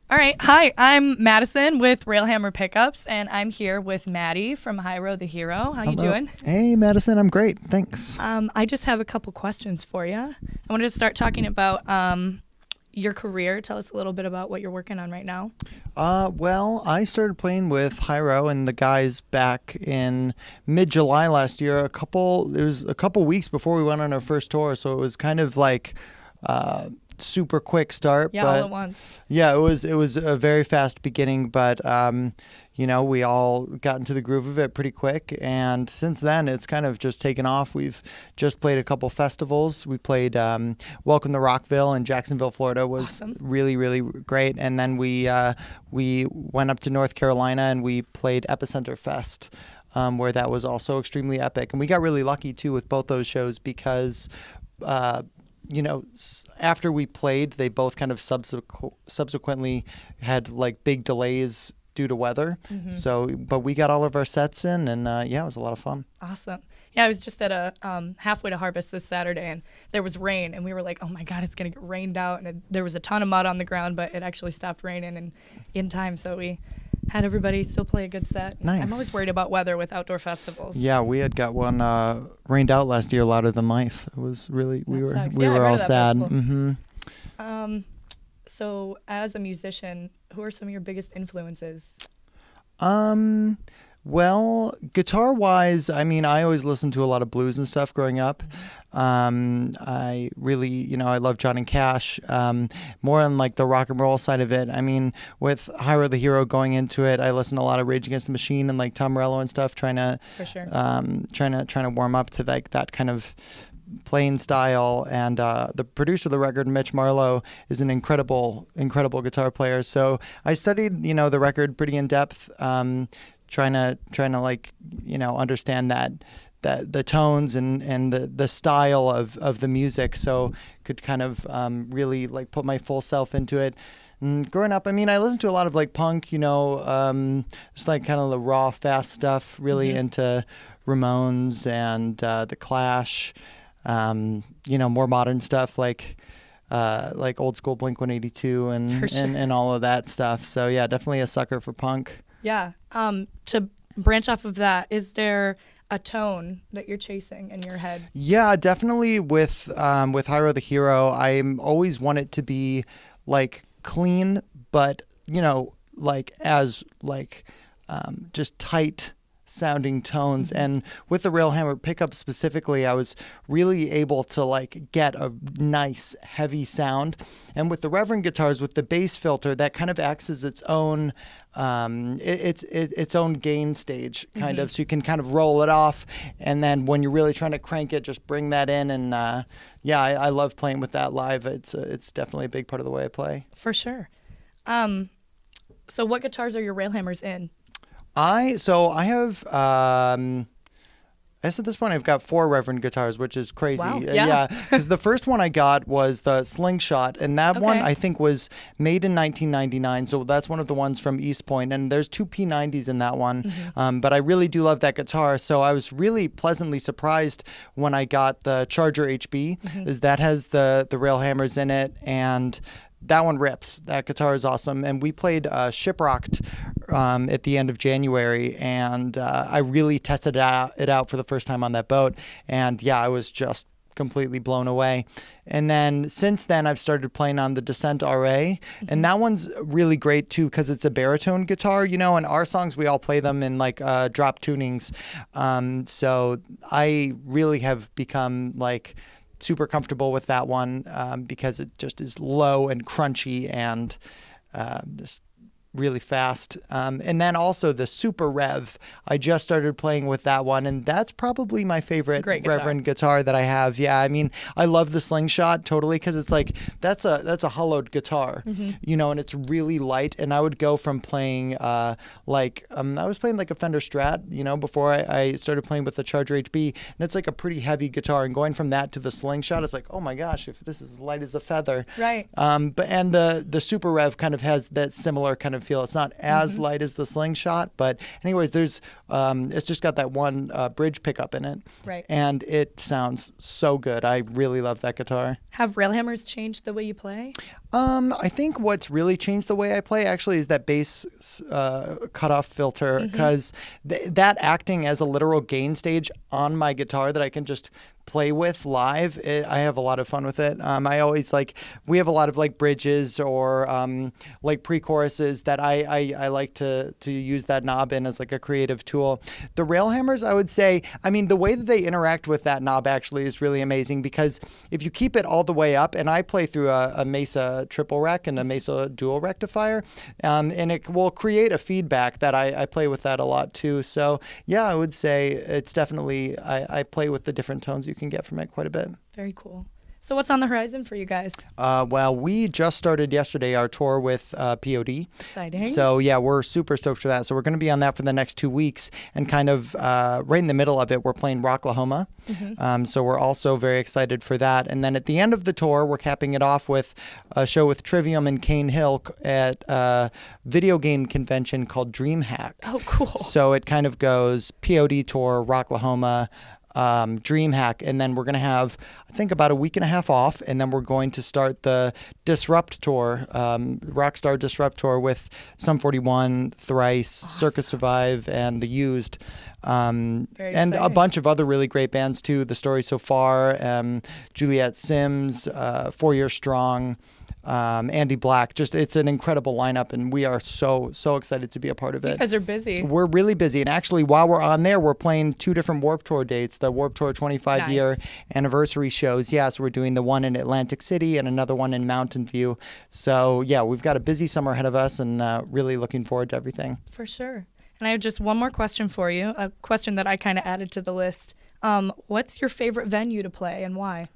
All right. Hi, I'm Madison with Railhammer Pickups, and I'm here with Matty from Hyro the Hero. How you doing? Hey, Madison. I'm great. Thanks. I just have a couple questions for you. I wanted to start talking about your career. Tell us a little bit about what you're working on right now. Well, I started playing with Hyro and the guys back in mid-July last year. It was a couple weeks before we went on our first tour, so it was kind of like super quick start. Yeah, but all at once. Yeah, it was a very fast beginning, but we all got into the groove of it pretty quick, and since then it's kind of just taken off. We've just played a couple festivals. We played Welcome to Rockville in Jacksonville, Florida, was awesome. really, really great, and then we went up to North Carolina and we played Epicenter Fest, where that was also extremely epic, and we got really lucky too with both those shows because after we played, they both kind of subsequently had like big delays due to weather. Mm-hmm. So, but we got all of our sets in, and it was a lot of fun. Awesome. Yeah, I was just at a Halfway to Harvest this Saturday, and there was rain, and we were like, oh my God, it's going to get rained out. And there was a ton of mud on the ground, but it actually stopped raining in time. So we had everybody still play a good set. Nice. I'm always worried about weather with outdoor festivals. Yeah, we had got one rained out last year louder than life. It was really we were all sad. Mm-hmm. So as a musician, who are some of your biggest influences? Well, guitar-wise, I mean, I always listened to a lot of blues and stuff growing up. I really, I love Johnny Cash. More on like the rock and roll side of it. I mean, with Hyro the Hero going into it, I listened to a lot of Rage Against the Machine and like Tom Morello and stuff, trying to warm up to like that kind of playing style. And the producer of the record, Mitch Marlowe, is an incredible guitar player. So I studied, the record pretty in depth. Trying to like understand that the tones and the style of the music, so could kind of really like put my full self into it. And growing up, I mean, I listened to a lot of like punk, just like kind of the raw, fast stuff. Really into Ramones and the Clash. More modern stuff like old school Blink-182 and all of that stuff. So yeah, definitely a sucker for punk. Yeah. To branch off of that, is there a tone that you're chasing in your head? Yeah, definitely with Hyro the Hero, I always want it to be like clean, but just tight sounding tones. And with the Railhammer pickup specifically, I was really able to like get a nice heavy sound. And with the Reverend guitars, with the bass filter, that kind of acts as its own its own gain stage kind of, so you can kind of roll it off, and then when you're really trying to crank it, just bring that in. And I love playing with that live. It's definitely a big part of the way I play. For sure. So what guitars are your Railhammers in? I have I guess at this point I've got 4 Reverend guitars, which is crazy. Wow. Yeah. Because the first one I got was the Slingshot, and that one I think was made in 1999, so that's one of the ones from East Point, and there's 2 P90s in that one. But I really do love that guitar, so I was really pleasantly surprised when I got the Charger HB, is that has the Railhammers in it, and that one rips. That guitar is awesome. And we played Shiprocked at the end of January, and I really tested it out for the first time on that boat. And yeah, I was just completely blown away. And then since then, I've started playing on the Descent RA, and that one's really great too because it's a baritone guitar, and our songs, we all play them in like drop tunings. So I really have become like super comfortable with that one because it just is low and crunchy and just really fast. And then also the Super Rev, I just started playing with that one, and that's probably my favorite Reverend guitar that I have. Yeah, I mean, I love the Slingshot totally because it's like that's a hollowed guitar, and it's really light. And I would go from playing I was playing like a Fender Strat, before I started playing with the Charger HB, and it's like a pretty heavy guitar. And going from that to the Slingshot, it's like, oh my gosh, if this is light as a feather. Right. And the Super Rev kind of has that similar kind of feel. It's not as light as the Slingshot, but anyways, there's it's just got that one bridge pickup in it, Right. and it sounds so good. I really love that guitar. Have Railhammers changed the way you play? I think what's really changed the way I play actually is that bass cutoff filter, because that acting as a literal gain stage on my guitar that I can just play with live, I have a lot of fun with it. I always we have a lot of bridges or pre-choruses that I like to use that knob in as a creative tool. The Railhammers, I would say, the way that they interact with that knob actually is really amazing, because if you keep it all the way up, and I play through a Mesa triple rec and a Mesa dual rectifier, and it will create a feedback that I play with that a lot too. So yeah, I would say it's definitely, I play with the different tones you can get from it quite a bit. Very cool. So what's on the horizon for you guys? Well, we just started yesterday our tour with POD. Exciting. So yeah, we're super stoked for that. So we're going to be on that for the next 2 weeks, and kind of right in the middle of it, we're playing Rocklahoma. So we're also very excited for that. And then at the end of the tour, we're capping it off with a show with Trivium and Cane Hill at a video game convention called DreamHack. Oh, cool. So it kind of goes POD tour, Rocklahoma, DreamHack, and then we're going to have, I think, about a week and a half off, and then we're going to start the Disrupt tour, Rockstar Disrupt tour with Sum 41, Thrice, awesome. Circus Survive, and The Used. And a bunch of other really great bands too. The Story So Far, Juliet Sims, 4 Year Strong, Andy Black. Just, it's an incredible lineup, and we are so excited to be a part of it. You guys are busy. We're really busy, and actually while we're on there, we're playing 2 different Warped Tour dates, the Warped Tour 25-year anniversary shows. Yeah, so we're doing the one in Atlantic City and another one in Mountain View. So yeah, we've got a busy summer ahead of us, and really looking forward to everything. For sure. And I have just one more question for you, a question that I kind of added to the list. What's your favorite venue to play, and why?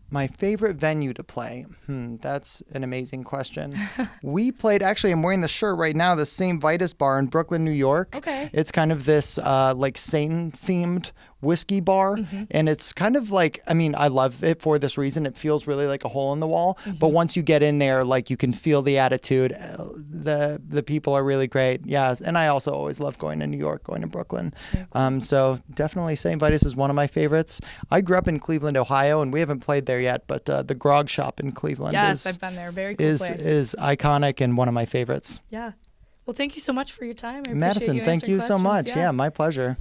My favorite venue to play? That's an amazing question. We played, actually, I'm wearing the shirt right now, the St. Vitus Bar in Brooklyn, New York. Okay. It's kind of this Satan-themed whiskey bar, and it's kind of I love it for this reason. It feels really like a hole in the wall, but once you get in there, you can feel the attitude. The people are really great. Yes, and I also always love going to New York, going to Brooklyn. So definitely St. Vitus is one of my favorites. I grew up in Cleveland, Ohio, and we haven't played there yet, but the Grog Shop in Cleveland I've been there. Very cool place. Is iconic and one of my favorites. Yeah. Well, thank you so much for your time. I Madison, appreciate you thank you so questions. much. Yeah, my pleasure.